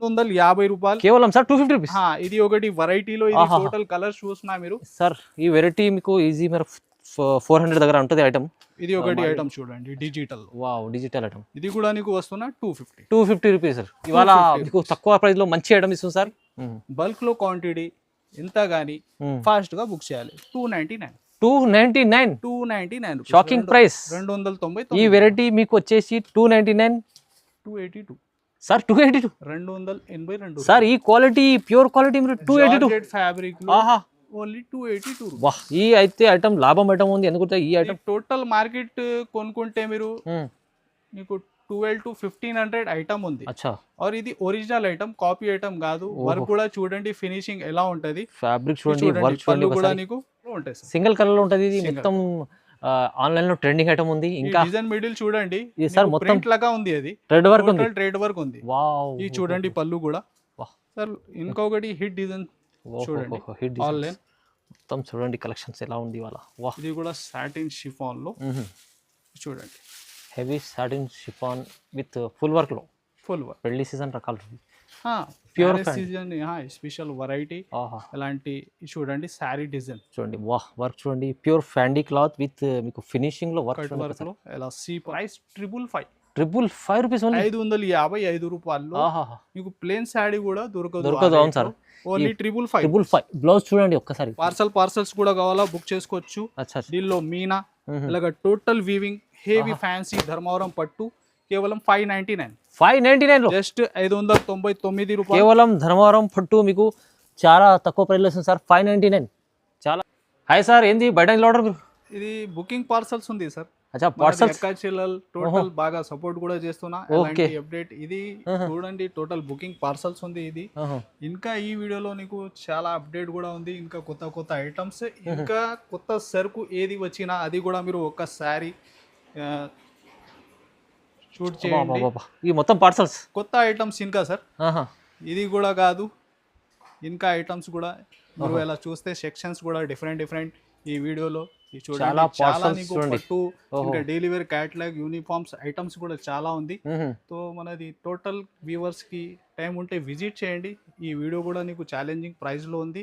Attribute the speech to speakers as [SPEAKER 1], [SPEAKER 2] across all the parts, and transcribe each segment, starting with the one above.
[SPEAKER 1] రూ. 250
[SPEAKER 2] కేవలం sir 250 rupees.
[SPEAKER 1] ఇది ఒకటి వెరైటీలో ఇది టోటల్ కలర్స్ చూస్తున్నా మీరు
[SPEAKER 2] సార్ ఈ వెరైటీ మీకు ఈజీ మీరు 400 దగ్గర ఉంటుంది ఐటమ్.
[SPEAKER 1] ఇది ఒకటి ఐటమ్ చూడండి డిజిటల్.
[SPEAKER 2] Wow, digital item.
[SPEAKER 1] ఇది కూడా నీకు వస్తున్నా 250.
[SPEAKER 2] 250 రూపీస్ సార్. ఇవాళ మీకు తక్కువ ప్రైస్ లో మంచి ఐటమ్ ఇస్తుంది సార్.
[SPEAKER 1] బల్క్ లో క్వాంటిటీ ఎంత గానీ ఫాస్ట్ గా బుక్ చేయాలి. 299.
[SPEAKER 2] 299 షాకింగ్ ప్రైస్.
[SPEAKER 1] 290.
[SPEAKER 2] ఈ వెరైటీ మీకు వచ్చేసి 299.
[SPEAKER 1] 282
[SPEAKER 2] సార్. 282
[SPEAKER 1] 282
[SPEAKER 2] సార్. ఈ క్వాలిటీ ప్యూర్ క్వాలిటీ మీరు 282
[SPEAKER 1] ఫ్యాబ్రిక్ ఓన్లీ 282.
[SPEAKER 2] వాహ్, ఈ అయితే ఐటమ్ లాభం ఐటమ్ ఉంది. ఎందుకంటే ఈ ఐటమ్
[SPEAKER 1] టోటల్ మార్కెట్ కొనుక్కుంటే మీరు మీకు 12 to 1500 ఐటమ్ ఉంది.
[SPEAKER 2] అచ్చా.
[SPEAKER 1] और ఇది ఒరిజినల్ ఐటమ్, కాపీ ఐటమ్ కాదు. వర్క్ కూడా చూడండి ఫినిషింగ్ ఎలా ఉంటది.
[SPEAKER 2] ఫ్యాబ్రిక్ చూడండి, వర్క్
[SPEAKER 1] పళ్ళు కూడా నీకు ఉంటాయి.
[SPEAKER 2] సింగిల్ కలర్ లో ఉంటది. ఇది మొత్తం ఆన్లైన్ లో ట్రెండింగ్ ఐటమ్ ఉంది. ఇంకా
[SPEAKER 1] డిజైన్ మిడిల్ చూడండి
[SPEAKER 2] సార్, మొత్తం
[SPEAKER 1] ప్రింట్ లాగా ఉంది. అది
[SPEAKER 2] థ్రెడ్ వర్క్ ఉంది.
[SPEAKER 1] థ్రెడ్ వర్క్ ఉంది.
[SPEAKER 2] వావ్,
[SPEAKER 1] ఇది చూడండి పళ్ళు కూడా. సార్ ఇంకొకటి హిట్ డిజైన్ చూడండి. ఆన్లైన్
[SPEAKER 2] మొత్తం చూడండి కలెక్షన్స్ ఎలా ఉంది ఇవాళ. వాహ్,
[SPEAKER 1] ఇది కూడా సాటిన్ షిఫాన్ లో చూడండి.
[SPEAKER 2] Heavy satin chiffon with full work లో.
[SPEAKER 1] ఫుల్ వర్క్
[SPEAKER 2] పెళ్లి సీజన్ రకాలు
[SPEAKER 1] ప్యూర్ సీజన్ స్పెషల్ వెరైటీ. ఎలాంటి చూడండి సారీ డిజైన్
[SPEAKER 2] చూడండి. వాహ్, వర్క్ చూడండి. ప్యూర్ ఫ్యాండీ క్లాత్ విత్ మీకు ఫినిషింగ్ లో వర్క్
[SPEAKER 1] లో ఎలా సి ప్రైస్ 555.
[SPEAKER 2] 555 rupees only.
[SPEAKER 1] 555 రూపాయలు మీకు ప్లేన్ సారీ కూడా దొరకదు.
[SPEAKER 2] అవును సార్.
[SPEAKER 1] ఓన్లీ 555.
[SPEAKER 2] బ్లౌజ్ చూడండి ఒక్కసారి.
[SPEAKER 1] పార్సల్స్ కూడా కావాలా బుక్ చేసుకోవచ్చు. దీనిలో మీనా ఇలాగ total weaving heavy fancy Dharmavaram పట్టు కేవలం 599
[SPEAKER 2] లో.
[SPEAKER 1] జస్ట్ 599 రూపాయలు.
[SPEAKER 2] కేవలం ధర్మవరం పట్టు మీకు చాలా తక్కువ ప్రైస్ లో వస్తుంది సార్. 599 చాలా. హాయ్ సార్, ఏంది బయట ఆర్డర్?
[SPEAKER 1] ఇది బుకింగ్ పార్సల్స్ ఉంది సార్.
[SPEAKER 2] అచ్చా, పార్సల్స్
[SPEAKER 1] టోటల్ బాగా సపోర్ట్ కూడా చేస్తున్నా. ఎలాంటి అప్డేట్ ఇది చూడండి. టోటల్ బుకింగ్ పార్సల్స్ ఉంది ఇది. ఇంకా ఈ వీడియోలో నీకు చాలా అప్డేట్ కూడా ఉంది. ఇంకా కొత్త ఐటమ్స్, ఇంకా కొత్త సరుకు ఏది వచ్చినా అది కూడా మీరు ఒక్కసారి షూట్ చేయండి.
[SPEAKER 2] ఈ మొత్తం పార్సల్స్
[SPEAKER 1] కొత్త ఐటమ్స్ ఇంకా సార్. ఇది కూడా కాదు, ఇంకా ఐటమ్స్ కూడా మీరు ఎలా చూస్తే సెక్షన్స్ కూడా డిఫరెంట్ ఈ వీడియోలో చూడండి. చాలా నీకు పట్టు ఇంకా daily wear catalogue uniforms items కూడా చాలా ఉంది. సో మనది టోటల్ వ్యూవర్స్ కి టైం ఉంటే విజిట్ చేయండి. ఈ వీడియో కూడా నీకు ఛాలెంజింగ్ ప్రైస్ లో ఉంది.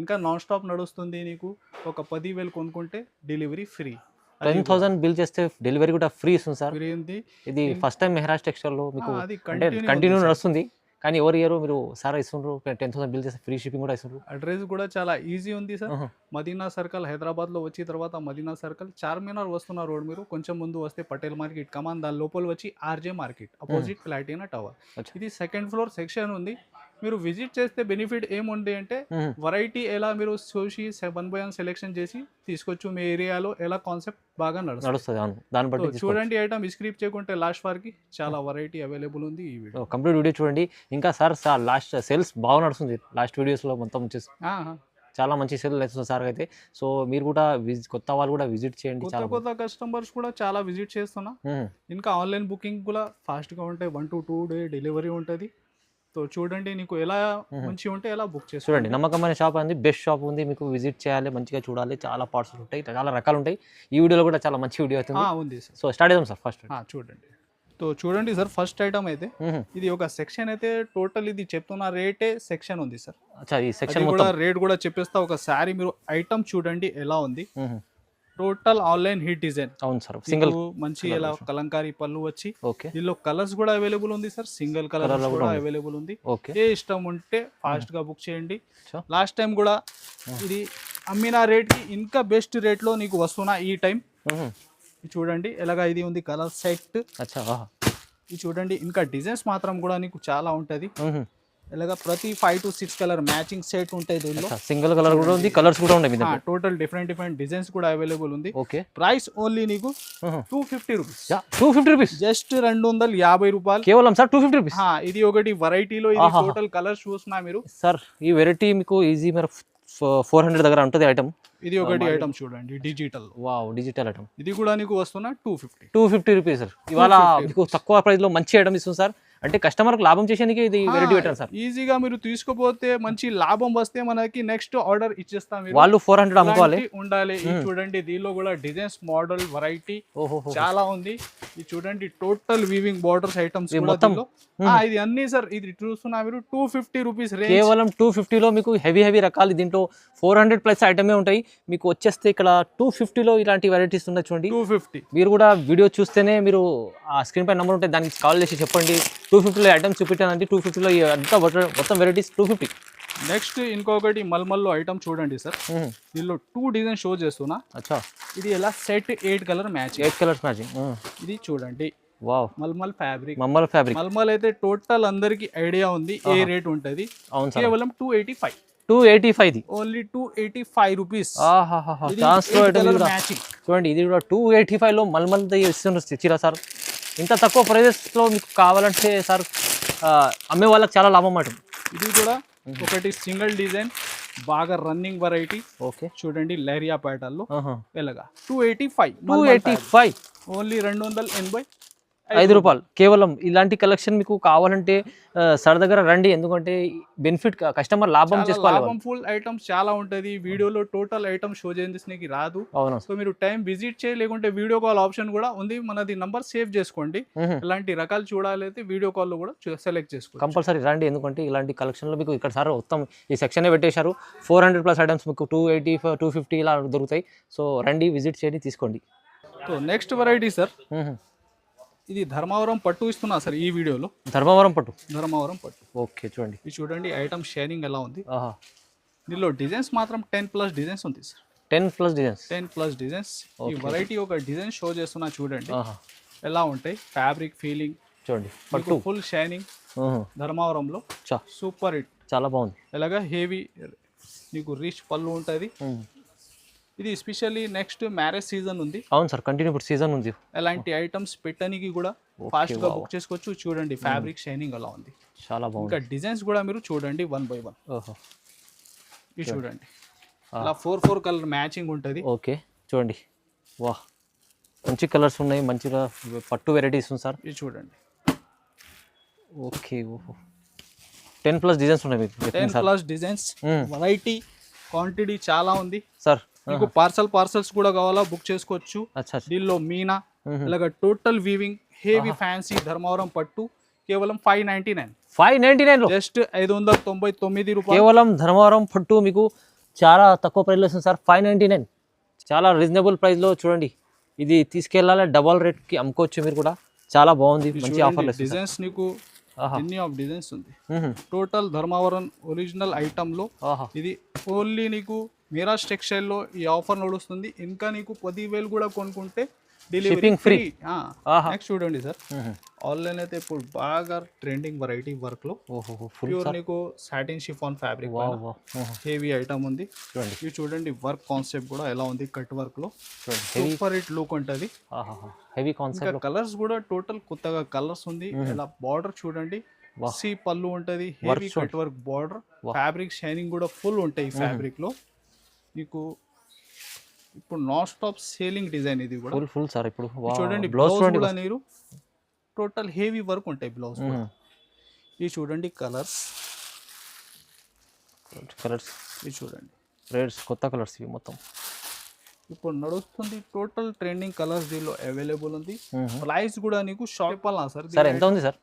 [SPEAKER 1] ఇంకా నాన్ స్టాప్ నడుస్తుంది. నీకు ఒక 10,000 కొనుక్కుంటే డెలివరీ ఫ్రీ.
[SPEAKER 2] 10,000 బిల్ చేస్తే డెలివరీ కూడా ఫ్రీ ఇస్తుంది సార్.
[SPEAKER 1] ఫ్రీ ఉంది.
[SPEAKER 2] ఇది ఫస్ట్ టైం మెహరాజ్ టెక్స్టైల్ లో మీకు అంటే కంటిన్యూ నడుస్తుంది. కానీ ఎవరు ఇయర్ మీరు సార్ ఇస్తున్నారు 10,000 బిల్ చేస్తే ఫ్రీ షిప్పింగ్ కూడా ఇస్తున్నారు.
[SPEAKER 1] అడ్రస్ కూడా చాలా ఈజీ ఉంది సార్. మదీనా సర్కిల్ హైదరాబాద్ లో వచ్చిన తర్వాత మదీనా సర్కిల్ చార్మినార్ వస్తున్న రోడ్ మీరు కొంచెం ముందు వస్తే పటేల్ మార్కెట్ కమాన్, దాని లోపల వచ్చి RJ market opposite Platina tower. ఇది సెకండ్ ఫ్లోర్ సెక్షన్ ఉంది. మీరు విజిట్ చేస్తే బెనిఫిట్ ఏముంది అంటే వెరైటీ ఎలా మీరు చూసి 1/1 సెలెక్షన్ చేసి తీసుకోవచ్చు. మీ ఏరియాలో ఎలా కాన్సెప్ట్ బాగా నడుస్తుంది
[SPEAKER 2] దాన్ని బట్టి
[SPEAKER 1] చూడండి. ఐటమ్ స్క్రిప్ చేయకుంటే లాస్ట్ వారికి చాలా వెరైటీ అవైలబుల్ ఉంది. ఈ వీడియో
[SPEAKER 2] కంప్లీట్ వీడియో చూడండి. ఇంకా సార్ లాస్ట్ సేల్స్ బాగా నడుస్తుంది. లాస్ట్ వీడియోస్ లో మొత్తం వచ్చేసి చాలా మంచి సేల్ అవుతుంది సార్ అయితే. సో మీరు కూడా కొత్త వాళ్ళు కూడా విజిట్ చేయండి.
[SPEAKER 1] కొత్త కస్టమర్స్ కూడా చాలా విజిట్ చేస్తున్నా. ఇంకా ఆన్లైన్ బుకింగ్ కూడా ఫాస్ట్ గా ఉంటాయి. 1 to 2 డే డెలివరీ ఉంటుంది. సో చూడండి నీకు ఎలా మంచి ఉంటే ఎలా బుక్ చేసి
[SPEAKER 2] చూడండి. నమ్మకమైన షాప్ ఉంది, బెస్ట్ షాప్ ఉంది. మీకు విజిట్ చేయాలి, మంచిగా చూడాలి. చాలా పార్ట్స్ ఉంటాయి, చాలా రకాలు ఉంటాయి. ఈ వీడియోలో కూడా చాలా మంచి వీడియో అవుతుంది. సో స్టార్ట్ చేద్దాం సార్. ఫస్ట్
[SPEAKER 1] చూడండి. సో చూడండి సార్, ఫస్ట్ ఐటమ్ అయితే ఇది ఒక సెక్షన్ అయితే టోటల్ ఇది చెప్తున్న రేటే సెక్షన్ ఉంది సార్.
[SPEAKER 2] ఈ సెక్షన్
[SPEAKER 1] కూడా రేట్ కూడా చెప్పేస్తా. ఒక సారీ మీరు ఐటమ్ చూడండి ఎలా ఉంది. Total online hit design.
[SPEAKER 2] అవును సార్. సింగిల్
[SPEAKER 1] మంచి ఎలా కలంకారీ పళ్ళు వచ్చి దీనిలో కలర్స్ కూడా అవైలబుల్ ఉంది సార్. సింగిల్ కలర్ కూడా అవైలబుల్ ఉంది. ఏ ఇష్టం ఉంటే ఫాస్ట్ గా బుక్ చేయండి. లాస్ట్ టైం కూడా ఇది అమ్మిన రేట్ కి ఇంకా బెస్ట్ రేట్ లో నీకు వస్తున్నా ఈ టైం. చూడండి ఎలాగా ఇది ఉంది కలర్ సెట్. ఇది చూడండి. ఇంకా డిజైన్స్ మాత్రం కూడా నీకు చాలా ఉంటది. ఇలాగా ప్రతి 5 to 6 కలర్ మ్యాచింగ్ సెట్ ఉంటాయి. దీనిలో
[SPEAKER 2] సింగిల్ కలర్ కూడా ఉంది, కలర్స్ కూడా ఉన్నాయి.
[SPEAKER 1] టోటల్ డిఫరెంట్ డిజైన్స్ కూడా అవైలబుల్ ఉంది. ప్రైస్ ఓన్లీ నీకు 250 రూపీస్.
[SPEAKER 2] 250 రూపీస్.
[SPEAKER 1] జస్ట్ 250 రూపాయలు
[SPEAKER 2] కేవలం సార్. 250 రూపీస్.
[SPEAKER 1] ఇది ఒకటి వెరైటీలో ఇది టోటల్ కలర్స్ చూస్తున్నా మీరు సార్.
[SPEAKER 2] ఈ వెరైటీ మీకు ఈజీ మీరు 400 దగ్గర ఉంటుంది ఐటమ్.
[SPEAKER 1] ఇది ఒకటి ఐటమ్ చూడండి డిజిటల్.
[SPEAKER 2] Wow, digital item.
[SPEAKER 1] ఇది కూడా నీకు వస్తున్నా 250
[SPEAKER 2] రూపీస్ సార్. ఇవాళ మీకు తక్కువ ప్రైస్ లో మంచి ఐటమ్ ఇస్తుంది సార్. అంటే కస్టమర్కి లాభం చేసేందుకే ఇది వెరైటీ పెట్టారు సార్.
[SPEAKER 1] ఈజీగా మీరు తీసుకుపోతే మంచి లాభం వస్తే మనకి నెక్స్ట్ ఆర్డర్ ఇచ్చేస్తాం.
[SPEAKER 2] వాళ్ళు 400 అమ్ముకోవాలి
[SPEAKER 1] ఉండాలి. ఇది చూడండి, దీనిలో కూడా డిజైన్స్, మోడల్, వెరైటీ చాలా ఉంది. ఇది చూడండి, టోటల్ వీవింగ్ బార్డర్స్ ఐటమ్స్ మొత్తం. ఇది అన్ని సార్, ఇది చూస్తున్నా మీరు 250 రూపీస్ రేంజ్.
[SPEAKER 2] కేవలం 250లో మీకు హెవీ రకాలు. దీంట్లో 400 ప్లస్ ఐటమే ఉంటాయి. మీకు వచ్చేస్తే ఇక్కడ 250లో ఇలాంటి వెరైటీస్ ఉన్నాయి చూడండి.
[SPEAKER 1] 250.
[SPEAKER 2] మీరు కూడా వీడియో చూస్తేనే మీరు ఆ స్క్రీన్ పై నెంబర్ ఉంటే దానికి కాల్ చేసి చెప్పండి. 250లో ఐటమ్స్ చూపించానంటే 250లో అంతా మొత్తం వెరైటీస్ 250.
[SPEAKER 1] నెక్స్ట్ ఇంకొకటి మల్మల్లో ఐటమ్ చూడండి సార్. దీనిలో 2 డిజైన్ షో చేస్తున్నా.
[SPEAKER 2] అచ్చా,
[SPEAKER 1] ఇది ఎలా set 8 colour matching.
[SPEAKER 2] 8 colours matching.
[SPEAKER 1] ఇది చూడండి,
[SPEAKER 2] వావ్,
[SPEAKER 1] మల్మల్ ఫ్యాబ్రిక్.
[SPEAKER 2] మల్మల్
[SPEAKER 1] అయితే టోటల్ అందరికి ఐడియా ఉంది ఏ రేట్ ఉంటది. కేవలం 285.
[SPEAKER 2] 285
[SPEAKER 1] ఓన్లీ 285 రూపీస్.
[SPEAKER 2] చూడండి, ఇది కూడా 285 లో మల్మల్ ఇచ్చిరా సార్. ఇంత తక్కువ ప్రైజెస్ లో మీకు కావాలంటే సార్ అమ్మే వాళ్ళకి చాలా లాభం మాట.
[SPEAKER 1] ఇది కూడా ఒకటి సింగిల్ డిజైన్, బాగా రన్నింగ్ వెరైటీ.
[SPEAKER 2] ఓకే,
[SPEAKER 1] చూడండి, లెరియా ప్యాటర్న్ లో ఎలాగా 285. ఓన్లీ 285
[SPEAKER 2] రూపాయలు కేవలం. ఇలాంటి కలెక్షన్ మీకు కావాలంటే సార్ దగ్గర రండి. ఎందుకంటే బెనిఫిట్ కస్టమర్ లాభం చేసుకోవాలి.
[SPEAKER 1] ఫుల్ ఐటమ్స్ చాలా ఉంటది. వీడియోలో టోటల్ ఐటమ్ షో చేసేకి రాదు.
[SPEAKER 2] అవును.
[SPEAKER 1] సో మీరు టైం విజిట్ చేయలేకుంటే వీడియో కాల్ ఆప్షన్ కూడా ఉంది. మనది నంబర్ సేవ్ చేసుకోండి. ఇలాంటి రకాలు చూడాలైతే వీడియో కాల్ లో కూడా సెలెక్ట్ చేసుకోండి.
[SPEAKER 2] కంపల్సరీ రండి. ఎందుకంటే ఇలాంటి కలెక్షన్ లో మీకు ఇక్కడ సార్ మొత్తం ఈ సెక్షన్ పెట్టేశారు. 400 ప్లస్ ఐటమ్స్ మీకు 285, 250 ఇలా దొరుకుతాయి. సో రండి, విజిట్ చేయండి, తీసుకోండి.
[SPEAKER 1] సో నెక్స్ట్ వెరైటీ సార్, ఇది ధర్మవరం పట్టు ఇస్తున్నా సార్ ఈ వీడియోలో.
[SPEAKER 2] ధర్మవరం పట్టు.
[SPEAKER 1] ఓకే, చూడండి, ఇది చూడండి ఐటమ్ షైనింగ్ ఎలా ఉంది. దీనిలో డిజైన్స్ మాత్రం 10 ప్లస్ డిజైన్స్ ఉంది సార్. 10 plus designs. ఈ వెరైటీ ఒక డిజైన్ షో చేస్తున్నా చూడండి ఎలా ఉంటాయి. ఫ్యాబ్రిక్ ఫీలింగ్
[SPEAKER 2] చూడండి, పట్టు
[SPEAKER 1] ఫుల్ షైనింగ్. ధర్మవరంలో సూపర్ హిట్,
[SPEAKER 2] చాలా బాగుంది.
[SPEAKER 1] ఎలాగా హెవీ, నీకు రిచ్ పళ్ళు ఉంటుంది. ఇది ఎస్పెషల్లీ నెక్స్ట్ మ్యారేజ్ సీజన్ ఉంది.
[SPEAKER 2] అవును సార్, కంటిన్యూ ఇప్పుడు సీజన్ ఉంది.
[SPEAKER 1] ఎలాంటి ఐటమ్స్ పెట్టడానికి కూడా ఫాస్ట్ గా బుక్ చేసుకోవచ్చు. చూడండి ఫ్యాబ్రిక్ షైనింగ్ అలా ఉంది,
[SPEAKER 2] చాలా బాగుంది.
[SPEAKER 1] ఇంకా డిజైన్స్ కూడా మీరు చూడండి 1 by 1. ఇది చూడండి, అలా 4 కలర్ మ్యాచింగ్ ఉంటుంది.
[SPEAKER 2] ఓకే, చూడండి, వా, మంచి కలర్స్ ఉన్నాయి. మంచిగా పట్టు వెరైటీస్ ఉంది సార్.
[SPEAKER 1] ఇది చూడండి.
[SPEAKER 2] ఓకే, 10 ప్లస్ డిజైన్స్ ఉన్నాయి మీకు.
[SPEAKER 1] 10 ప్లస్ డిజైన్స్, వెరైటీ, క్వాంటిటీ చాలా ఉంది
[SPEAKER 2] సార్.
[SPEAKER 1] మీకు పార్సల్స్ కూడా కావాలా బుక్ చేసుకోవచ్చు. దీనిలో మీనా, ఇలాగ total weaving heavy fancy Dharmavaram పట్టు కేవలం 599 జస్ట్ 599 రూపాయలు.
[SPEAKER 2] కేవలం ధర్మవరం పట్టు మీకు చాలా తక్కువ ప్రైస్లో వస్తుంది సార్. 599 చాలా రీజనబుల్ ప్రైస్లో. చూడండి, ఇది తీసుకెళ్ళాలి, డబల్ రేట్కి అమ్ముకోవచ్చు మీరు కూడా. చాలా బాగుంది, మంచి ఆఫర్లు.
[SPEAKER 1] డిజైన్స్ నీకు ఎన్ని ఆఫ్ డిజైన్స్ ఉంది. టోటల్ ధర్మవరం ఒరిజినల్ ఐటమ్ లో ఇది ఓన్లీ నీకు మీరాజ్ టెక్స్టైల్ లో ఈ ఆఫర్ నడుస్తుంది. ఇంకా నీకు 10,000 కూడా కొనుక్కుంటే డెలివరీ ఫ్రీ. నెక్స్ట్ చూడండి సార్, ఆన్లైన్ అయితే ఇప్పుడు బాగా ట్రెండింగ్ వెరైటీ వర్క్ లో ప్యూర్ నీకు satin chiffon fabric heavy item ఉంది. ఇవి చూడండి, వర్క్ కాన్సెప్ట్ కూడా ఎలా ఉంది, కట్ వర్క్ లో సూపర్ హిట్ లుక్ ఉంటుంది.
[SPEAKER 2] Heavy concept.
[SPEAKER 1] కలర్స్ కూడా టోటల్ కొత్తగా కలర్స్ ఉంది. ఇలా బార్డర్ చూడండి, సి పళ్ళు ఉంటది, heavy cut work border, fabric shining కూడా ఫుల్ ఉంటాయి ఈ ఫ్యాబ్రిక్ లో. మీకు ఇప్పుడు నాన్ స్టాప్ సేలింగ్ డిజైన్ ఇది కూడా
[SPEAKER 2] ఫుల్ సార్. ఇప్పుడు
[SPEAKER 1] చూడండి, బ్లౌజ్ కూడా నీరు టోటల్ హెవీ వర్క్ ఉంటాయి బ్లౌజ్. ఇది చూడండి, కలర్స్ ఇది చూడండి,
[SPEAKER 2] రెడ్స్ కొత్త కలర్స్ ఇవి మొత్తం
[SPEAKER 1] ఇప్పుడు నడుస్తుంది. టోటల్ ట్రెండింగ్ కలర్స్ దీనిలో అవైలబుల్ ఉంది. ప్రైస్ కూడా నీకు షాప్ అలా సార్.
[SPEAKER 2] ఎంత ఉంది సార్?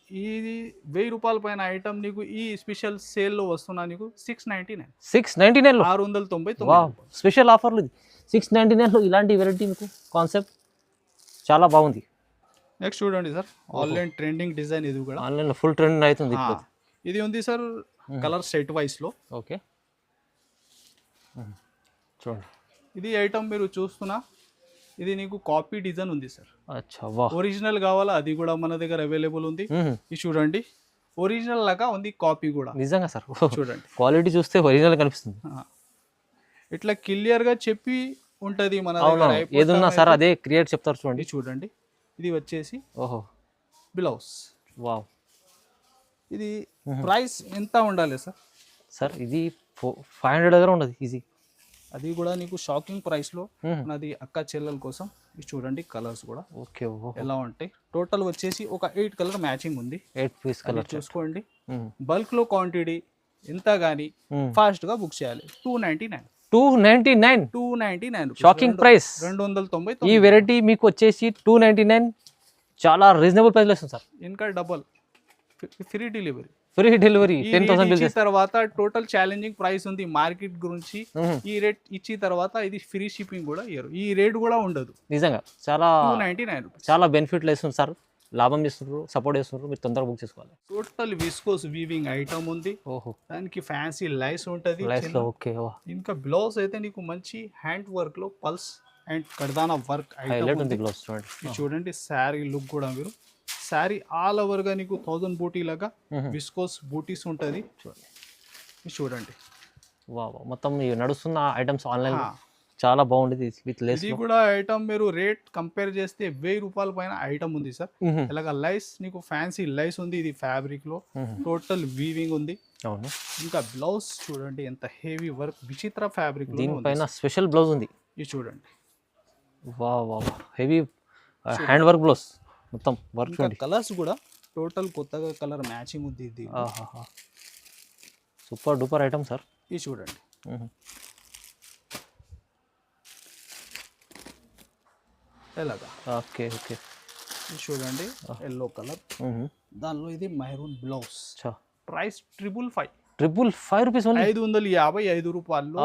[SPEAKER 1] ఇది 1000 రూపాయల పైన ఐటమ్ నీకు ఈ స్పెషల్ సేల్ లో వస్తున్నా నీకు 699. 699
[SPEAKER 2] స్పెషల్ ఆఫర్లు. 699 లో ఇలాంటి వెరైటీ మీకు కాన్సెప్ట్ చాలా బాగుంది.
[SPEAKER 1] నెక్స్ట్ చూడండి సార్, ఆన్లైన్ ట్రెండింగ్ డిజైన్. ఇది కూడా
[SPEAKER 2] ఆన్లైన్ లో ఫుల్ ట్రెండ్ అవుతుంది.
[SPEAKER 1] ఇది ఉంది సార్ కలర్ సెట్ వైస్ లో.
[SPEAKER 2] ఓకే, చూడండి,
[SPEAKER 1] ఇది ఐటమ్ మీరు చూస్తున్నా, ఇది నీకు కాపీ డిజైన్ ఉంది సార్.
[SPEAKER 2] అచ్చా, వాహ్.
[SPEAKER 1] ఒరిజినల్ కావాలా అది కూడా మన దగ్గర అవైలబుల్ ఉంది. ఇది చూడండి, ఒరిజినల్ లాగా ఉంది, కాపీ కూడా.
[SPEAKER 2] నిజంగా సార్,
[SPEAKER 1] చూడండి,
[SPEAKER 2] క్వాలిటీ చూస్తే ఒరిజినల్ కనిపిస్తుంది.
[SPEAKER 1] ఇట్లా క్లియర్ గా చెప్పి ఉంటది మన
[SPEAKER 2] దగ్గర. ఏదున్నా సార్ అదే క్రియేట్ చెప్తారు. చూడండి,
[SPEAKER 1] చూడండి, ఇది వచ్చేసి బ్లౌజ్.
[SPEAKER 2] వావ్.
[SPEAKER 1] ఇది ప్రైస్ ఎంత ఉండాలి సార్?
[SPEAKER 2] సార్ ఇది 500 దగ్గర ఉండదు ఈజీ.
[SPEAKER 1] అది కూడా నీకు షాకింగ్ ప్రైస్ లో నాది అక్క చెల్లెల కోసం ఇది చూడండి కలర్స్ కూడా
[SPEAKER 2] ఓకే
[SPEAKER 1] ఎలా ఉంటాయి. టోటల్ వచ్చేసి ఒక 8 కలర్ మ్యాచింగ్ ఉంది.
[SPEAKER 2] 8 పీస్ కలర్
[SPEAKER 1] చూసుకోండి. బల్క్ లో క్వాంటిటీ ఎంత గానీ ఫాస్ట్ గా బుక్ చేయాలి. 299
[SPEAKER 2] షాకింగ్ ప్రైస్
[SPEAKER 1] 290.
[SPEAKER 2] ఈ వెరైటీ మీకు వచ్చేసి 299 చాలా రీజనబుల్ ప్రైస్ లో వస్తుంది సార్.
[SPEAKER 1] ఇంకా డబల్ ఫ్రీ డెలివరీ.
[SPEAKER 2] 10,000 బిల్ చేస్తారు.
[SPEAKER 1] తర్వాత టోటల్ ఛాలెంజింగ్ ప్రైస్ ఉంది మార్కెట్ గురించి. ఈ రేట్ ఇచ్చిన తర్వాత ఇది ఫ్రీ షిప్పింగ్ కూడా ఇయ్యరు. ఈ రేట్ కూడా ఉండదు.
[SPEAKER 2] నిజంగా చాలా
[SPEAKER 1] 299
[SPEAKER 2] చాలా బెనిఫిట్ వేస్తుంది సార్. లాభం చేస్తున్నారు, సపోర్ట్ చేస్తున్నారు. మీరు తొందరగా బుక్ చేసుకోవాలి.
[SPEAKER 1] టోటల్ విస్కోస్ వీవింగ్ ఐటమ్ ఉంది. దానికి ఫ్యాన్సీ లైస్ ఉంటది.
[SPEAKER 2] ఓకే.
[SPEAKER 1] ఇంకా బ్లౌజ్ అయితే నీకు మంచి హ్యాండ్ వర్క్ లో పల్స్ అండ్ కర్దానా వర్క్ ఐటమ్ ఉంది.
[SPEAKER 2] బ్లౌజ్ చూడండి.
[SPEAKER 1] చూడండి శారీ లుక్ కూడా మీరు శారీ ఆల్ ఓవర్ గా నీకు 1000 బూటీ లాగా విస్కోస్ బూటీస్ ఉంటది. చూడండి
[SPEAKER 2] మొత్తం నడుస్తున్న ఐటమ్స్ ఆన్లైన్ చాలా బాగుండేది విత్ లేస్.
[SPEAKER 1] ఇది కూడా ఐటమ్ మీరు రేట్ కంపేర్ చేస్తే 1000 రూపాయల పైన ఐటమ్ ఉంది సార్. ఇలాగా లైస్ నీకు ఫ్యాన్సీ లైస్ ఉంది. ఇది ఫ్యాబ్రిక్ లో టోటల్ వీవింగ్ ఉంది.
[SPEAKER 2] అవును.
[SPEAKER 1] ఇంకా బ్లౌజ్ చూడండి ఎంత హెవీ వర్క్ విచిత్ర ఫ్యాబ్రిక్.
[SPEAKER 2] దీనిపైన స్పెషల్ బ్లౌజ్ ఉంది.
[SPEAKER 1] ఇది చూడండి.
[SPEAKER 2] హెవీ హ్యాండ్ వర్క్ బ్లౌజ్ మొత్తం వర్క్.
[SPEAKER 1] కలర్స్ కూడా టోటల్ కొత్తగా కలర్ మ్యాచింగ్ ఉంది. ఇది
[SPEAKER 2] సూపర్ డూపర్ ఐటమ్ సార్.
[SPEAKER 1] ఇది చూడండి. ఎలాగా
[SPEAKER 2] ఓకే.
[SPEAKER 1] చూడండి ఎల్లో కలర్. దానిలో ఇది మెహరూన్ బ్లౌజ్. Price 555
[SPEAKER 2] rupees.
[SPEAKER 1] 555 రూపాయలు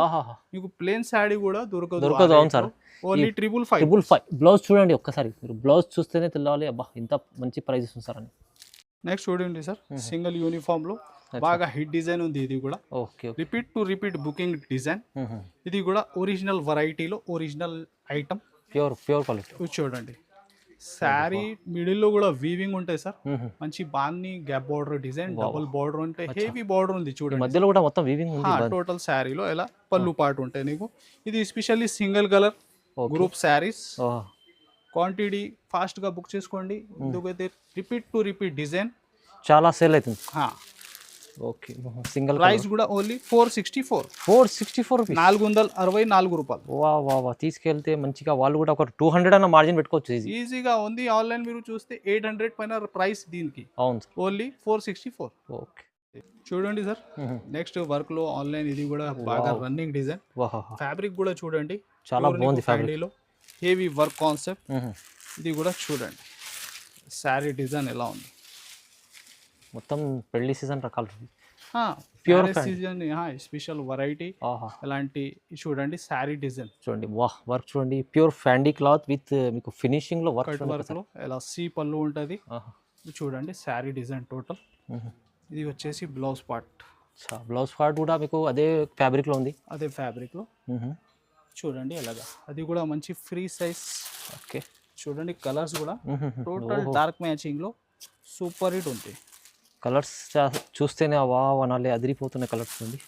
[SPEAKER 1] మీకు ప్లేన్ శారీ కూడా దొరకదు.
[SPEAKER 2] అవును సార్.
[SPEAKER 1] ఓన్లీ 555
[SPEAKER 2] బ్లౌజ్ చూడండి ఒక్కసారి. మీరు బ్లౌజ్ చూస్తేనే తెలియాలి అబ్బా ఇంత మంచి ప్రైస్ ఇస్తుంది సార్ అని.
[SPEAKER 1] నెక్స్ట్ చూడండి సార్ సింగిల్ యూనిఫామ్ లో బాగా హిట్ డిజైన్ ఉంది. ఇది కూడా రిపీట్ బుకింగ్ డిజైన్. ఇది కూడా ఒరిజినల్ వెరైటీలో ఒరిజినల్ ఐటమ్
[SPEAKER 2] ప్యూర్ క్వాలిటీ.
[SPEAKER 1] చూడండి శారీ మిడిల్ లో కూడా వీవింగ్ ఉంటాయి సార్. మంచి బాన్ని gap border design double border ఉంటే హెవీ బార్డర్ ఉంది. చూడండి
[SPEAKER 2] మధ్యలో కూడా మొత్తం వీవింగ్ ఉంది.
[SPEAKER 1] టోటల్ శారీలో ఎలా పళ్ళు పాటు ఉంటాయి నీకు. ఇది specially single colour group saris. Quantity fast గా బుక్ చేసుకోండి. ఎందుకైతే రిపీట్ డిజైన్
[SPEAKER 2] చాలా సేల్ అవుతుంది. ఓకే. సింగిల్
[SPEAKER 1] ప్రైస్ కూడా ఓన్లీ 464
[SPEAKER 2] రూపీస్.
[SPEAKER 1] 464 రూపాయలు.
[SPEAKER 2] వా తీసుకెళ్తే మంచిగా వాళ్ళు కూడా ఒక 200 అన్న మార్జిన్ పెట్టుకోవచ్చు.
[SPEAKER 1] ఈజీగా ఉంది. ఆన్లైన్ మీరు చూస్తే 800 పైన ప్రైస్ దీనికి.
[SPEAKER 2] అవును సార్.
[SPEAKER 1] ఓన్లీ 464.
[SPEAKER 2] ఓకే.
[SPEAKER 1] చూడండి సార్ నెక్స్ట్ వర్క్ లో ఆన్లైన్ ఇది కూడా బాగా రన్నింగ్ డిజైన్. ఫ్యాబ్రిక్ కూడా చూడండి
[SPEAKER 2] చాలా బాగుంది. ఫ్యాబ్రిక్ లో
[SPEAKER 1] హెవీ వర్క్ కాన్సెప్ట్. ఇది కూడా చూడండి శారీ డిజైన్ ఎలా ఉంది.
[SPEAKER 2] మొత్తం పెళ్లి సీజన్ రకాలు
[SPEAKER 1] ప్యూర్ సీజన్ స్పెషల్ వెరైటీ. అలాంటి చూడండి శారీ డిజైన్
[SPEAKER 2] చూడండి. వర్క్ చూడండి ప్యూర్ ఫ్యాండీ క్లాత్ విత్ మీకు ఫినిషింగ్ లో వర్క్
[SPEAKER 1] లో ఎలా సీ పళ్ళు ఉంటది. చూడండి శారీ డిజైన్ టోటల్. ఇది వచ్చేసి బ్లౌజ్ పార్ట్
[SPEAKER 2] కూడా మీకు అదే ఫ్యాబ్రిక్ లో ఉంది.
[SPEAKER 1] అదే ఫ్యాబ్రిక్ లో చూడండి ఎలాగా. అది కూడా మంచి ఫ్రీ సైజ్.
[SPEAKER 2] ఓకే.
[SPEAKER 1] చూడండి కలర్స్ కూడా టోటల్ డార్క్ మ్యాచింగ్ లో సూపర్ హిట్ ఉంది.
[SPEAKER 2] కలర్స్ చూస్తేనే అనాలి అదిరిపోతున్న కలర్స్ ఉంది.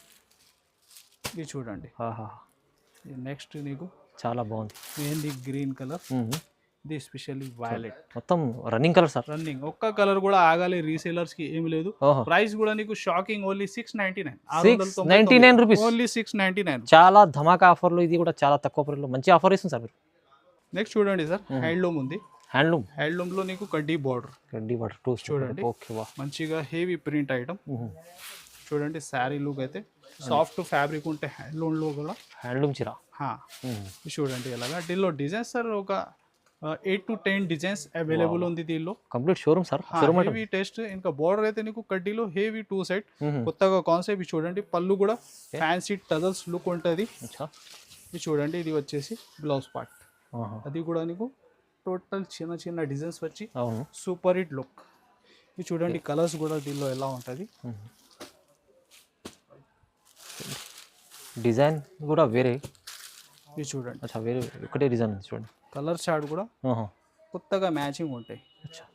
[SPEAKER 1] ఇది చూడండి. నెక్స్ట్ నీకు
[SPEAKER 2] చాలా బాగుంది
[SPEAKER 1] మెహందీ గ్రీన్ కలర్. ఇది స్పెషల్లీ వైలెట్.
[SPEAKER 2] మొత్తం రన్నింగ్ కలర్ సార్.
[SPEAKER 1] రన్నింగ్ ఒక్క కలర్ కూడా ఆగాలి రీసేలర్స్ కి ఏమి లేదు. ప్రైస్ కూడా నీకు షాకింగ్ ఓన్లీ 699
[SPEAKER 2] రూపీస్.
[SPEAKER 1] ఓన్లీ 699.
[SPEAKER 2] చాలా ధమాకా ఆఫర్లు. ఇది కూడా చాలా తక్కువ ప్రైస్ లో మంచి ఆఫర్ ఇస్తుంది సార్ మీరు.
[SPEAKER 1] నెక్స్ట్ చూడండి సార్ హ్యాండ్లూమ్ ఉంది. హ్యాండ్లూమ్ లో నీకు కడ్డీ బార్డర్ చూడండి. మంచిగా హెవీ ప్రింట్ ఐటమ్. చూడండి శారీ లుక్ అయితే సాఫ్ట్ ఫ్యాబ్రిక్ ఉంటే హ్యాండ్లూమ్ లో కూడా
[SPEAKER 2] హ్యాండ్లూమ్ చీర.
[SPEAKER 1] చూడండి ఎలాగా దీనిలో డిజైన్స్ సార్ ఒక 8 to 10 డిజైన్స్ అవైలబుల్ ఉంది దీనిలో.
[SPEAKER 2] Complete showroom sir.
[SPEAKER 1] Heavy test. ఇంకా బార్డర్ అయితే నీకు కడ్డీలో హెవీ 2 సైడ్ కొత్తగా కాన్సెప్ట్. చూడండి పళ్ళు కూడా ఫ్యాన్సీ టజల్స్ లుక్ ఉంటుంది. ఇది చూడండి. ఇది వచ్చేసి బ్లౌజ్ పార్ట్. అది కూడా నీకు టోటల్ చిన్న డిజైన్స్ వచ్చి సూపర్ హిట్ లుక్. ఇది చూడండి కలర్స్ కూడా దీనిలో ఎలా ఉంటుంది.
[SPEAKER 2] డిజైన్ కూడా వేరే.
[SPEAKER 1] ఇది చూడండి
[SPEAKER 2] వేరే ఒకటే డిజైన్ చూడండి.
[SPEAKER 1] కలర్ చార్ట్ కూడా కొత్తగా మ్యాచింగ్ ఉంటాయి.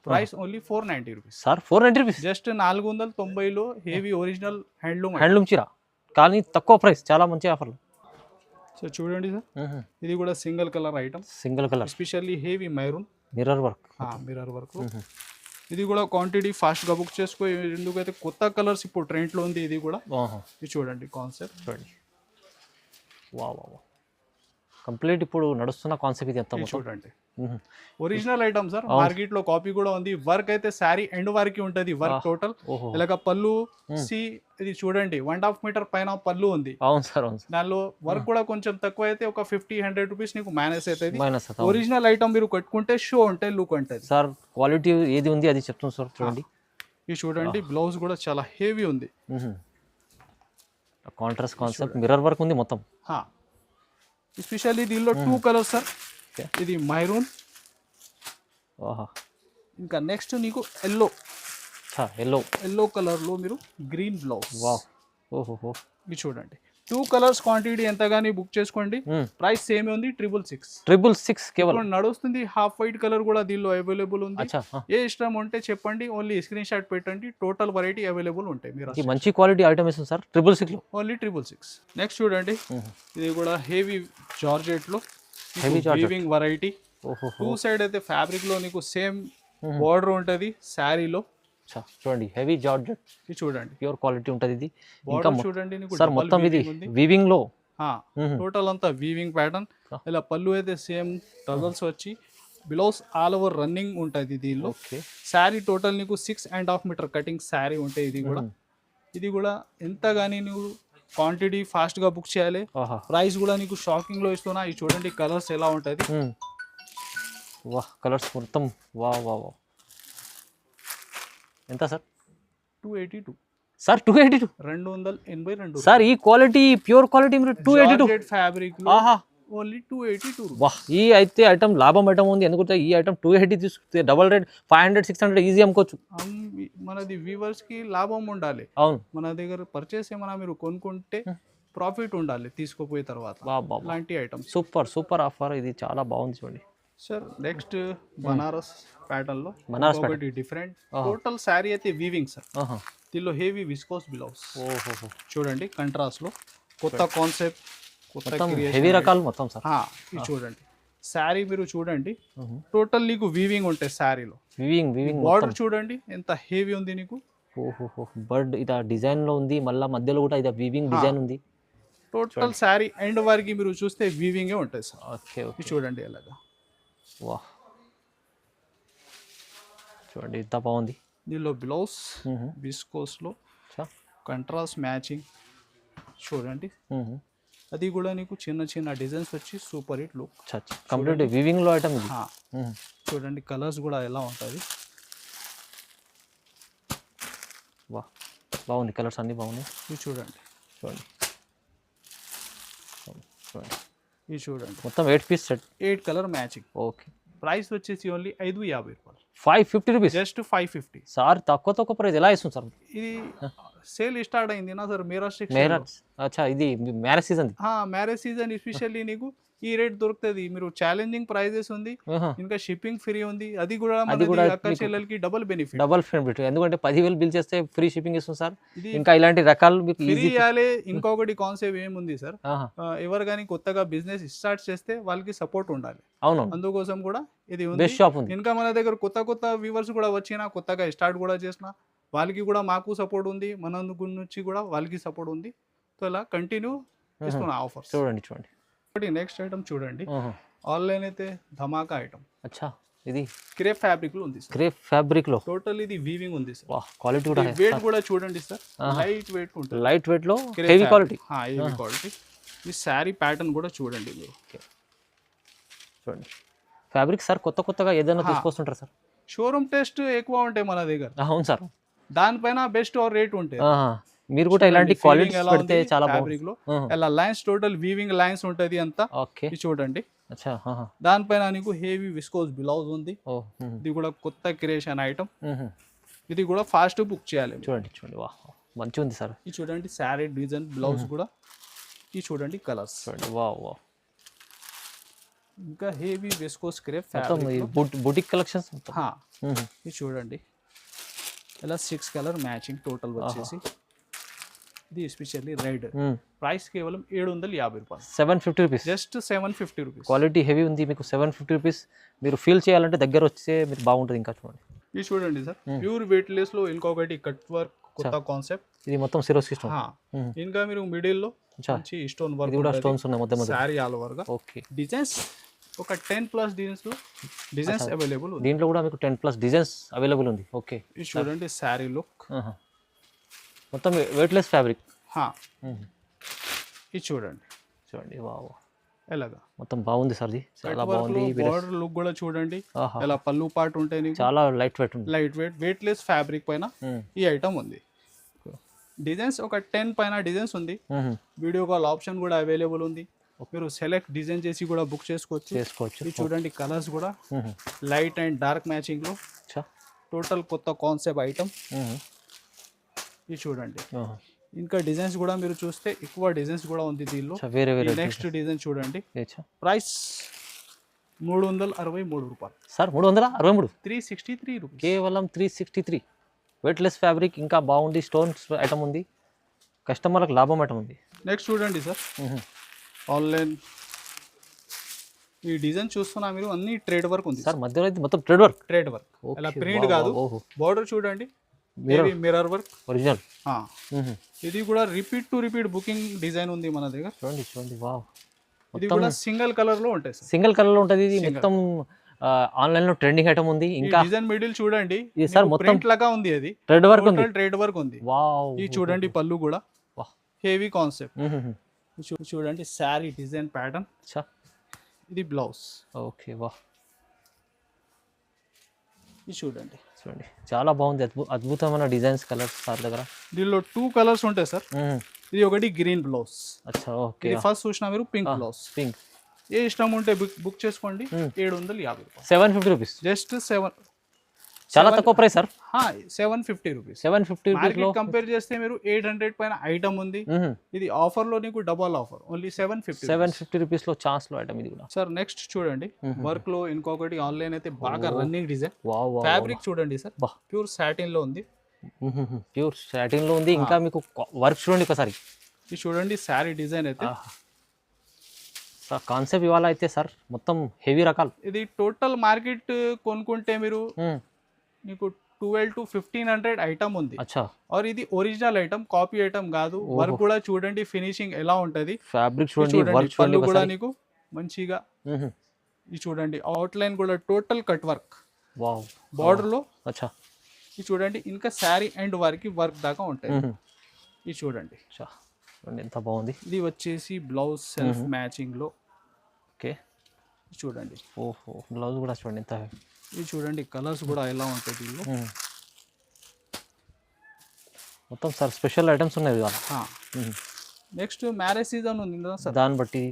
[SPEAKER 1] Price only 490 rupees
[SPEAKER 2] sir. 490 rupees.
[SPEAKER 1] Just 490లో హెవీ ఒరిజినల్
[SPEAKER 2] హ్యాండ్లూమ్ చీర కానీ తక్కువ ప్రైస్. చాలా మంచి ఆఫర్లు.
[SPEAKER 1] సో చూడండి సార్ ఇది కూడా single colour item. Especially heavy maroon
[SPEAKER 2] mirror
[SPEAKER 1] work. ఇది కూడా క్వాంటిటీ ఫాస్ట్ గా బుక్ చేసుకో. ఎందుకైతే కొత్త కలర్స్ ఇప్పుడు ట్రెండ్ లో ఉంది. ఇది కూడా ఇది చూడండి కాన్సెప్ట్.
[SPEAKER 2] కంప్లీట్ ఇప్పుడు నడుస్తున్న కాన్సెప్ట్ ఇది అంతా
[SPEAKER 1] ఇది
[SPEAKER 2] మొత్తం.
[SPEAKER 1] చూడండి ఒరిజినల్ ఐటమ్ సార్, మార్కెట్ లో కాపీ కూడా ఉంది. వర్క్ అయితే శారీ ఎండ్ వరకు ఉంటది వర్క్ టోటల్.
[SPEAKER 2] ఓహో
[SPEAKER 1] ఇలాగ పళ్ళు సి ఇది చూడండి 1.5 మీటర్ పైన పళ్ళు ఉంది.
[SPEAKER 2] అవును సార్, అవును సార్.
[SPEAKER 1] దానిలో వర్క్ కూడా కొంచెం తక్కువ అయితే ఒక 50-100 రూపీస్ నీకు మైనస్ అవుతుంది.
[SPEAKER 2] మైనస్
[SPEAKER 1] ఒరిజినల్ ఐటమ్ మీరు కట్టుకుంటే షో ఉంటే లుక్ ఉంటుంది
[SPEAKER 2] సార్. క్వాలిటీ ఏది ఉంది అది చెప్తాను సార్, చూడండి.
[SPEAKER 1] ఇది చూడండి బ్లౌజ్ కూడా చాలా హెవీ ఉంది.
[SPEAKER 2] కాంట్రాస్ట్ కాన్సెప్ట్, మిర్రర్ వర్క్ ఉంది మొత్తం.
[SPEAKER 1] ఎస్పెషల్లీ దీనిలో 2 కలర్స్ సార్. ఇది మైరూన్,
[SPEAKER 2] ఆహా,
[SPEAKER 1] ఇంకా నెక్స్ట్ నీకు ఎల్లో.
[SPEAKER 2] ఎల్లో
[SPEAKER 1] కలర్ లో మీరు గ్రీన్ బ్లౌజ్.
[SPEAKER 2] వావ్, ఓహో.
[SPEAKER 1] ఇది చూడండి 2 కలర్స్ క్వాంటిటీ ఎంతగాని బుక్ చేసుకోండి. ప్రైస్ సేమ్ ఉంది 666
[SPEAKER 2] కేవలం.
[SPEAKER 1] ఇప్పుడు నడుస్తుంది. హాఫ్ వైట్ కలర్ కూడా దీనిలో అవైలబుల్ ఉంది.
[SPEAKER 2] అచ్చా,
[SPEAKER 1] ఏ ఇష్టం ఉంటే చెప్పండి, ఓన్లీ స్క్రీన్ షాట్ పెట్టండి. టోటల్ వెరైటీ అవైలబుల్ ఉంటాయి. మీరు
[SPEAKER 2] ఇది మంచి క్వాలిటీ ఐటమ్ ఇస్తుంది సార్ 666 లో.
[SPEAKER 1] ఓన్లీ 666. నెక్స్ట్ చూడండి ఇది కూడా హెవీ జార్జెట్ లో వీవింగ్ వెరైటీ.
[SPEAKER 2] ఓహో,
[SPEAKER 1] 2 సైడ్ అయితే ఫ్యాబ్రిక్ లో నీకు సేమ్ బోర్డర్ ఉంటది శారీలో.
[SPEAKER 2] చూడండి హెవీ జార్జెట్,
[SPEAKER 1] ఇది చూడండి
[SPEAKER 2] ప్యూర్ క్వాలిటీ ఉంటది ఇది. ఇంకా
[SPEAKER 1] బోర్డర్ చూడండి నీకు
[SPEAKER 2] సార్ మొత్తం ఇది వీవింగ్ లో.
[SPEAKER 1] టోటల్ అంతా వీవింగ్ ప్యాటర్న్. ఇలా పళ్ళు అయితే సేమ్ టజల్స్ వచ్చి బ్లౌజ్ ఆల్ ఓవర్ రన్నింగ్ ఉంటుంది దీనిలో. శారీ టోటల్ నీకు 6.5 మీటర్ కటింగ్ శారీ ఉంటాయి. ఇది కూడా ఎంత కానీ నువ్వు క్వాంటిటీ ఫాస్ట్ గా బుక్ చేయాలి. ప్రైస్ కూడా నీకు షాకింగ్ లో ఇస్తున్నా. ఇది చూడండి కలర్స్ ఎలా ఉంటది.
[SPEAKER 2] వాహ్, కలర్స్ మొత్తం వావ్ వావ్ వావ్. ఎంత సార్?
[SPEAKER 1] 282
[SPEAKER 2] సార్. 282,
[SPEAKER 1] 282
[SPEAKER 2] సార్. ఈ క్వాలిటీ ప్యూర్ క్వాలిటీ మీరు 282
[SPEAKER 1] ఫ్యాబ్రిక్ లో ఓన్లీ 282.
[SPEAKER 2] వాహ్, ఈ అయితే ఐటమ్ లాభం ఐటమ్ ఉంది. ఎందుకంటే ఈ ఐటమ్ 280 తీసుకుంటే డబల్ రేట్ 500-600 ఈజీ అమ్ముకోవచ్చు.
[SPEAKER 1] మనది వ్యూవర్స్ కి లాభం ఉండాలి.
[SPEAKER 2] అవును,
[SPEAKER 1] మన దగ్గర పర్చేస్ ఏమైనా మీరు కొనుక్కుంటే ప్రాఫిట్ ఉండాలి తీసుకోపోయే తర్వాత. ఇలాంటి ఐటమ్
[SPEAKER 2] సూపర్ ఆఫర్. ఇది చాలా బాగుంది చూడండి
[SPEAKER 1] సార్. నెక్స్ట్ బనారస్ ప్యాటర్న్ లో ఒకటి డిఫరెంట్. టోటల్ శారీ అయితే వీవింగ్ సార్. దీనిలో హెవీ విస్కోస్ బ్లౌజ్. చూడండి కంట్రాస్ట్ లో కొత్త కాన్సెప్ట్, కొత్త
[SPEAKER 2] హెవీ రకాలు మొత్తం సార్.
[SPEAKER 1] ఇది చూడండి శారీ మీరు చూడండి టోటల్ నీకు వీవింగ్ ఉంటాయి శారీలో.
[SPEAKER 2] వీవింగ్
[SPEAKER 1] బార్డర్ చూడండి ఎంత హెవీ ఉంది నీకు.
[SPEAKER 2] బర్డ్ ఇది డిజైన్ లో ఉంది, మళ్ళీ మధ్యలో కూడా ఇది వీవింగ్ డిజైన్ ఉంది.
[SPEAKER 1] టోటల్ శారీ ఎండ్ వరకు మీరు చూస్తే వీవింగే ఉంటుంది సార్. ఇది చూడండి ఎలాగా.
[SPEAKER 2] వాహ్, చూడండి ఎంత బాగుంది.
[SPEAKER 1] దీనిలో బ్లౌజ్ విస్కోస్ లో కంట్రాస్ట్ మ్యాచింగ్ చూడండి. అది కూడా నీకు చిన్న డిజైన్స్ వచ్చి super hit look.
[SPEAKER 2] Complete weaving లో ఐటమ్ ఇది.
[SPEAKER 1] చూడండి కలర్స్ కూడా ఎలా ఉంటుంది.
[SPEAKER 2] వాహ్, బాగుంది. కలర్స్ అన్ని బాగున్నాయి.
[SPEAKER 1] ఇది చూడండి ఇది చూడండి
[SPEAKER 2] మొత్తం 8 piece set,
[SPEAKER 1] 8 colour matching.
[SPEAKER 2] Okay.
[SPEAKER 1] Price వచ్చేసి ఓన్లీ 550 రూపాయలు.
[SPEAKER 2] 550 రూపీస్,
[SPEAKER 1] జస్ట్ 550
[SPEAKER 2] సార్. తక్కువ ప్రైస్ ఎలా ఇస్తుంది సార్?
[SPEAKER 1] ఇది సేల్ స్టార్ట్ అయింది నా సార్ మేరాజ్.
[SPEAKER 2] అచ్చా, ఇది marriage season.
[SPEAKER 1] Marriage season especially నీకు ఈ రేట్ దొరుకుతుంది. మీరు ఛాలెంజింగ్ ప్రైజెస్ ఉంది, ఇంకా షిప్పింగ్ ఫ్రీ ఉంది. అది కూడా అక్క చెల్లెలకి డబుల్ బెనిఫిట్.
[SPEAKER 2] ఎందుకంటే 10,000 బిల్ చేస్తే ఫ్రీ షిప్పింగ్ ఇస్తుంది సార్. ఇంకా ఇలాంటి రకాలు మీకు
[SPEAKER 1] ఫ్రీ ఇవ్వాలి. ఇంకొకటి కాన్సెప్ట్ ఏముంది సార్, ఎవరు కానీ కొత్తగా బిజినెస్ స్టార్ట్ చేస్తే వాళ్ళకి సపోర్ట్ ఉండాలి.
[SPEAKER 2] అవును,
[SPEAKER 1] అందుకోసం కూడా ఇది
[SPEAKER 2] బెస్ట్ షాప్ ఉంది.
[SPEAKER 1] ఇంకా మన దగ్గర కొత్త వ్యూవర్స్ కూడా వచ్చినా, కొత్తగా స్టార్ట్ కూడా చేసిన వాళ్ళకి కూడా మాకు సపోర్ట్ ఉంది, మన నుంచి కూడా వాళ్ళకి సపోర్ట్ ఉంది. సో ఇలా కంటిన్యూ చేస్తున్నా ఆఫర్స్.
[SPEAKER 2] చూడండి
[SPEAKER 1] నెక్స్ట్ ఐటమ్ చూడండి. ఆన్లైన్ అయితే ధమాకా ఐటమ్.
[SPEAKER 2] అచ్చా, ఇది
[SPEAKER 1] క్రేప్ ఫ్యాబ్రిక్ లో ఉంది.
[SPEAKER 2] క్రేప్ ఫ్యాబ్రిక్ లో
[SPEAKER 1] టోటల్ ఇది వీవింగ్ ఉంది సార్.
[SPEAKER 2] వాహ్, క్వాలిటీ కూడా.
[SPEAKER 1] వెయిట్ కూడా చూడండి సార్, లైట్ వెయిట్ ఉంటుంది.
[SPEAKER 2] లైట్ వెయిట్ లో హెవీ క్వాలిటీ.
[SPEAKER 1] Heavy quality. ఈ శారీ ప్యాటర్న్ కూడా చూడండి మీరు.
[SPEAKER 2] చూడండి ఫ్యాబ్రిక్ సార్ కొత్తగా ఏదైనా తీసుకొస్తుంటారు సార్.
[SPEAKER 1] షోరూమ్ టెస్ట్ ఎక్కువ ఉంటాయి మన దగ్గర.
[SPEAKER 2] అవును సార్,
[SPEAKER 1] దానిపైన బెస్ట్ ఆర్ రేట్ ఉంటాయి.
[SPEAKER 2] మీరు కూడా ఇలాంటి క్వాలిటీ పెడితే చాలా బాగుంది.
[SPEAKER 1] ఇలా లైన్స్ టోటల్ వీవింగ్ లైన్స్ ఉంటది అంతా.
[SPEAKER 2] ఓకే,
[SPEAKER 1] చూడండి. దానిపైన నీకు హెవీ విస్కోస్ బ్లౌజ్ ఉంది. ఇది కూడా కొత్త క్రియేషన్ ఐటమ్. ఇది కూడా ఫాస్ట్ బుక్ చేయాలి.
[SPEAKER 2] చూడండి వాహ్, మంచిగా ఉంది సార్.
[SPEAKER 1] ఇది చూడండి శారీ డిజైన్ బ్లౌజ్ కూడా. ఇది చూడండి కలర్స్.
[SPEAKER 2] చూడండి వావ్.
[SPEAKER 1] ఇంకా heavy viscose crepe fabric
[SPEAKER 2] boutique collections.
[SPEAKER 1] ఇది చూడండి ఇలా 6 కలర్ మ్యాచింగ్ టోటల్ వచ్చేసి. ఇది ఎస్పెషల్లీ రెడ్. ప్రైస్ కేవలం 750 రూపాయలు.
[SPEAKER 2] 750 rupees,
[SPEAKER 1] just 750 rupees.
[SPEAKER 2] Quality heavy ఉంది. మీకు 750 రూపీస్. మీరు ఫీల్ చేయాలంటే దగ్గర వచ్చే మీరు బాగుంటుంది. ఇంకా చూడండి.
[SPEAKER 1] ఇది చూడండి సార్, ప్యూర్ వెయిట్ లెస్ లో ఇంకొకటి కట్ వర్క్ కొత్త కాన్సెప్ట్.
[SPEAKER 2] ఇది మొత్తం సిరోస్ సిస్టమ్.
[SPEAKER 1] ఇంకా మీరు మిడిల్ లో మంచి స్టోన్
[SPEAKER 2] ఇది
[SPEAKER 1] వర్క్
[SPEAKER 2] కూడా స్టోన్స్ ఉన్నాయి మధ్య మధ్య.
[SPEAKER 1] శారీ ఆల్ ఓవర్ గా
[SPEAKER 2] ఓకే,
[SPEAKER 1] డిజైన్స్ ఒక 10+ డిజైన్స్ లో డిజైన్స్ అవైలబుల్ ఉంది.
[SPEAKER 2] దీంట్లో కూడా మీకు 10+ డిజైన్స్ అవైలబుల్ ఉంది. ఓకే,
[SPEAKER 1] ఇది చూడండి శారీ లుక్,
[SPEAKER 2] మొత్తం వెయిట్లెస్ ఫ్యాబ్రిక్.
[SPEAKER 1] ఇది చూడండి
[SPEAKER 2] చూడండి, వావ్,
[SPEAKER 1] ఎలాగా
[SPEAKER 2] మొత్తం బాగుంది సార్, ఇది చాలా బాగుంది.
[SPEAKER 1] బార్డర్ లుక్ కూడా చూడండి, ఇలా పళ్ళు పాటు ఉంటాయి నీకు,
[SPEAKER 2] చాలా లైట్ వెయిట్ ఉంది.
[SPEAKER 1] లైట్ వెయిట్ వెయిట్లెస్ ఫ్యాబ్రిక్ పైన ఈ ఐటమ్ ఉంది. డిజైన్స్ ఒక 10 పైన డిజైన్స్ ఉంది. వీడియో కాల్ ఆప్షన్ కూడా అవైలబుల్ ఉంది. మీరు సెలెక్ట్ డిజైన్ చేసి కూడా బుక్ చేసుకోవచ్చు. ఇది చూడండి కలర్స్ కూడా లైట్ అండ్ డార్క్ మ్యాచింగ్ లో టోటల్ కొత్త కాన్సెప్ట్ ఐటమ్. ఇది చూడండి ఇంకా డిజైన్స్ కూడా మీరు చూస్తే ఎక్కువ డిజైన్స్ కూడా ఉంది దీనిలో.
[SPEAKER 2] వేరే వేరే
[SPEAKER 1] నెక్స్ట్ డిజైన్ చూడండి, ప్రైస్ 363 రూపాయలు
[SPEAKER 2] సార్. 363,
[SPEAKER 1] 363 రూపీస్,
[SPEAKER 2] కేవలం 363. వెయిట్లెస్ ఫ్యాబ్రిక్, ఇంకా బాగుంది, స్టోన్స్ ఐటమ్ ఉంది, కస్టమర్లకు లాభం ఐటమ్ ఉంది.
[SPEAKER 1] నెక్స్ట్ చూడండి సార్, ఆన్లైన్ ఈ డిజైన్ చూస్తున్నా మీరు, అన్ని ట్రేడ్ వర్క్ ఉంది
[SPEAKER 2] సార్. మధ్యలో ఇది మొత్తం ట్రేడ్ వర్క్,
[SPEAKER 1] అలా ప్రింట్ కాదు. బార్డర్ చూడండి, మిర్రర్ వర్క్
[SPEAKER 2] ఒరిజినల్.
[SPEAKER 1] ఇది కూడా repeat to repeat booking design ఉంది మన దగ్గర.
[SPEAKER 2] చూడండి చూడండి, వావ్,
[SPEAKER 1] ఇది కూడా సింగిల్ కలర్ లో ఉంటాయి సార్.
[SPEAKER 2] సింగిల్ కలర్ లో ఉంటుంది. ఇది మొత్తం ఆన్లైన్ లో ట్రెండింగ్ ఐటమ్ ఉంది. ఇంకా
[SPEAKER 1] డిజైన్ మిడిల్ చూడండి,
[SPEAKER 2] ఇది సార్ మొత్తం
[SPEAKER 1] ప్రింట్ లాగా ఉంది, అది
[SPEAKER 2] ట్రేడ్ వర్క్ ఉంది,
[SPEAKER 1] ట్రేడ్ వర్క్ ఉంది.
[SPEAKER 2] వావ్,
[SPEAKER 1] ఇది చూడండి పళ్ళు కూడా హెవీ కాన్సెప్ట్. చూడండి శారీ డిజైన్ ప్యాటర్న్, ఇది బ్లౌజ్.
[SPEAKER 2] ఓకే, వాహ్,
[SPEAKER 1] ఇది చూడండి
[SPEAKER 2] చూడండి చాలా బాగుంది, అద్భుతమైన డిజైన్స్, కలర్స్ సార్ దగ్గర.
[SPEAKER 1] దీనిలో 2 కలర్స్ ఉంటాయి సార్. ఇది ఒకటి గ్రీన్ బ్లౌజ్.
[SPEAKER 2] అచ్చా, ఓకే.
[SPEAKER 1] ఫస్ట్ చూసినా మీరు పింక్ బ్లౌజ్.
[SPEAKER 2] పింక్
[SPEAKER 1] ఏ ఇష్టం ఉంటే బుక్ చేసుకోండి. 750 రూపాయలు,
[SPEAKER 2] 750 రూపీస్,
[SPEAKER 1] జస్ట్ 7.
[SPEAKER 2] చాలా తక్కువ ప్రైస్ సార్.
[SPEAKER 1] 750 రూపీస్.
[SPEAKER 2] 750 రూపీస్ లో
[SPEAKER 1] కంపేర్ చేస్తే మీరు 800 పైన ఐటమ్ ఉంది. ఇది ఆఫర్ లో నీకు డబల్ ఆఫర్, ఓన్లీ
[SPEAKER 2] 750 రూపీస్ లో ఛాన్స్ లో ఐటమ్ ఇది కూడా.
[SPEAKER 1] సార్ నెక్స్ట్ చూడండి వర్క్ లో ఇంకొకటి ఆన్లైన్ అయితే బాగా రన్నింగ్ డిజైన్. ఫ్యాబ్రిక్ చూడండి సార్, ప్యూర్ సాటిన్ లో ఉంది.
[SPEAKER 2] ప్యూర్ సాటిన్ లో ఉంది. ఇంకా మీకు వర్క్ చూడండి ఒకసారి.
[SPEAKER 1] ఇది చూడండి శారీ డిజైన్ అయితే
[SPEAKER 2] సార్. కాన్సెప్ట్ ఇవాళ అయితే సార్ మొత్తం హెవీ రకాలు.
[SPEAKER 1] ఇది టోటల్ మార్కెట్ కొనుక్కుంటే మీరు మీకు 12 to 1500 ఐటమ్ ఉంది. और ఇది ఒరిజినల్ ఐటమ్, కాపీ ఐటమ్ కాదు. వర్క్ కూడా చూడండి ఫినిషింగ్ ఎలా ఉంటది,
[SPEAKER 2] ఫ్యాబ్రిక్ చూడండి, వర్క్
[SPEAKER 1] పళ్ళు కూడా నీకు మంచిగా. ఇది చూడండి అవుట్ లైన్ కూడా total cut work.
[SPEAKER 2] Wow,
[SPEAKER 1] border లో.
[SPEAKER 2] అచ్చా,
[SPEAKER 1] ఇది చూడండి ఇంకా శారీ అండ్ వర్క్ దాకా ఉంటాయి. ఇది చూడండి
[SPEAKER 2] ఎంత బాగుంది.
[SPEAKER 1] ఇది వచ్చేసి బ్లౌజ్ సెల్ఫ్ మ్యాచింగ్ లో.
[SPEAKER 2] ఓకే,
[SPEAKER 1] చూడండి.
[SPEAKER 2] ఓహో, బ్లౌజ్ కూడా చూడండి ఎంత.
[SPEAKER 1] ఇది చూడండి కలర్స్ కూడా ఎలా ఉంటాయి దీనిలో.
[SPEAKER 2] మొత్తం సార్ స్పెషల్ ఐటమ్స్ ఉన్నాయి ఇవాళ.
[SPEAKER 1] నెక్స్ట్ మ్యారేజ్ సీజన్ ఉంది కదా సార్,
[SPEAKER 2] దాన్ని బట్టి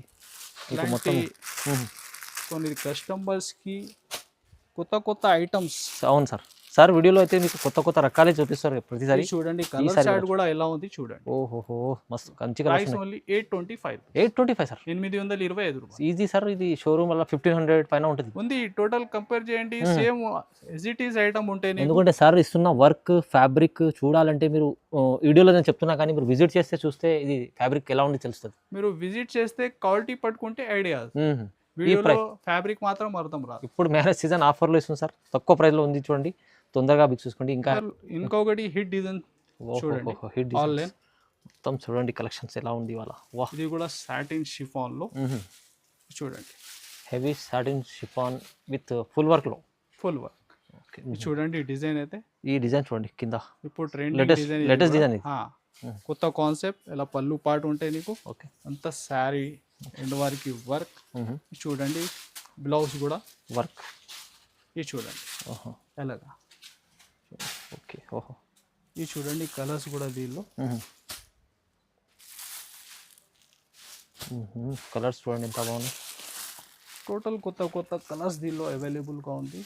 [SPEAKER 2] మొత్తం
[SPEAKER 1] కొన్ని కస్టమర్స్ కి కొత్త ఐటమ్స్.
[SPEAKER 2] అవును సార్. సార్ వీడియోలో అయితే మీకు కొత్త రకాలే చూపిస్తారు ప్రతిసారి.
[SPEAKER 1] చూడండి కలర్ చార్ట్ కూడా ఎలా ఉంది చూడండి.
[SPEAKER 2] ఓహో, మస్తు మంచి
[SPEAKER 1] ప్రైస్ ఓన్లీ 825.
[SPEAKER 2] 825 సార్,
[SPEAKER 1] 825 రూపాయలు.
[SPEAKER 2] Easy sir. ఇది షోరూమ్ వల్ల 1500 పైన ఉంటుంది.
[SPEAKER 1] ఉంది టోటల్ కంపేర్ చేయండి, same as it is item ఉంటాయి.
[SPEAKER 2] ఎందుకంటే సార్ ఇస్తున్న వర్క్ ఫ్యాబ్రిక్ చూడాలంటే మీరు వీడియోలో నేను చెప్తున్నా, కానీ మీరు విజిట్ చేస్తే చూస్తే ఇది ఫ్యాబ్రిక్ ఎలా ఉంది తెలుస్తుంది.
[SPEAKER 1] మీరు విజిట్ చేస్తే క్వాలిటీ పట్టుకుంటే ఐడియా. వీడియోలో ఫ్యాబ్రిక్ మాత్రం అర్థం రాదు.
[SPEAKER 2] ఇప్పుడు మ్యారేజ్ సీజన్ ఆఫర్లో ఇస్తుంది సార్, తక్కువ ప్రైస్లో ఉంది చూడండి, తొందరగా బుక్ చూసుకోండి. ఇంకా
[SPEAKER 1] ఇంకొకటి హిట్ డిజైన్ చూడండి, ఆన్లైన్
[SPEAKER 2] మొత్తం చూడండి కలెక్షన్స్ ఎలా ఉంది ఇవాళ. వాహ్,
[SPEAKER 1] ఇది కూడా సాటిన్ షిఫాన్ లో చూడండి,
[SPEAKER 2] heavy satin chiffon with full work లో. ఓకే,
[SPEAKER 1] చూడండి డిజైన్ అయితే.
[SPEAKER 2] ఈ డిజైన్ చూడండి కింద,
[SPEAKER 1] ఇప్పుడు లేటెస్ట్
[SPEAKER 2] డిజైన్.
[SPEAKER 1] కొత్త కాన్సెప్ట్. ఇలా పళ్ళు పాటు ఉంటాయి నీకు.
[SPEAKER 2] ఓకే,
[SPEAKER 1] అంత శారీ ఎండ్ వారికి వర్క్. చూడండి బ్లౌజ్ కూడా
[SPEAKER 2] వర్క్.
[SPEAKER 1] ఇది చూడండి ఎలాగా.
[SPEAKER 2] ఓకే, ఓహో,
[SPEAKER 1] ఇది చూడండి కలర్స్ కూడా దీనిలో.
[SPEAKER 2] కలర్స్ చూడండి ఎంత బాగుంది.
[SPEAKER 1] టోటల్ కొత్త కలర్స్ దీనిలో అవైలబుల్గా ఉంది.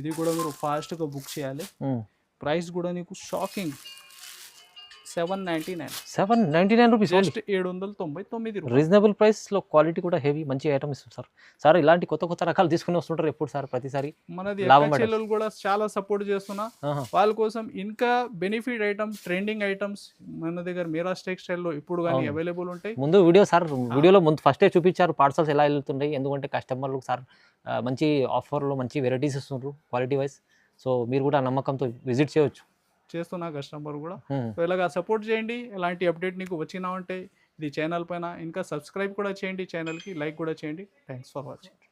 [SPEAKER 1] ఇది కూడా మీరు ఫాస్ట్గా బుక్ చేయాలి. ప్రైస్ కూడా నీకు షాకింగ్,
[SPEAKER 2] 799 రూపీస్,
[SPEAKER 1] జస్ట్ 799 రూపాయలు.
[SPEAKER 2] రీజనబుల్ ప్రైస్ లో క్వాలిటీ కూడా హెవీ మంచి ఐటమ్ ఇస్తుంది సార్. సార్ ఇలాంటి కొత్త రకాలు తీసుకుని వస్తుంటారు ఎప్పుడు సార్, ప్రతిసారి.
[SPEAKER 1] మనది చెల్లెలు కూడా చాలా సపోర్ట్ చేస్తున్నా, వాళ్ళ కోసం ఇంకా బెనిఫిట్ ఐటమ్స్, ట్రెండింగ్ ఐటమ్స్ మన దగ్గర మీరాజ్ టెక్స్టైల్ లో ఇప్పుడు కానీ అవైలబుల్ ఉంటాయి.
[SPEAKER 2] ముందు వీడియోలో ఫస్టే చూపించారు పార్సల్స్ ఎలా వెళ్తుంటాయి, ఎందుకంటే కస్టమర్లు సార్ మంచి ఆఫర్లో మంచి వెరైటీస్ ఇస్తున్నారు క్వాలిటీ వైజ్. సో మీరు కూడా నమ్మకంతో విజిట్ చేయవచ్చు.
[SPEAKER 1] చేస్తున్నా కస్టమర్ కూడా. ఇలాగా సపోర్ట్ చేయండి. ఎలాంటి అప్డేట్ నీకు వచ్చినా ఉంటే ఇది ఛానల్ పైన ఇంకా సబ్స్క్రైబ్ కూడా చేయండి, ఛానల్కి లైక్ కూడా చేయండి. Thanks for watching.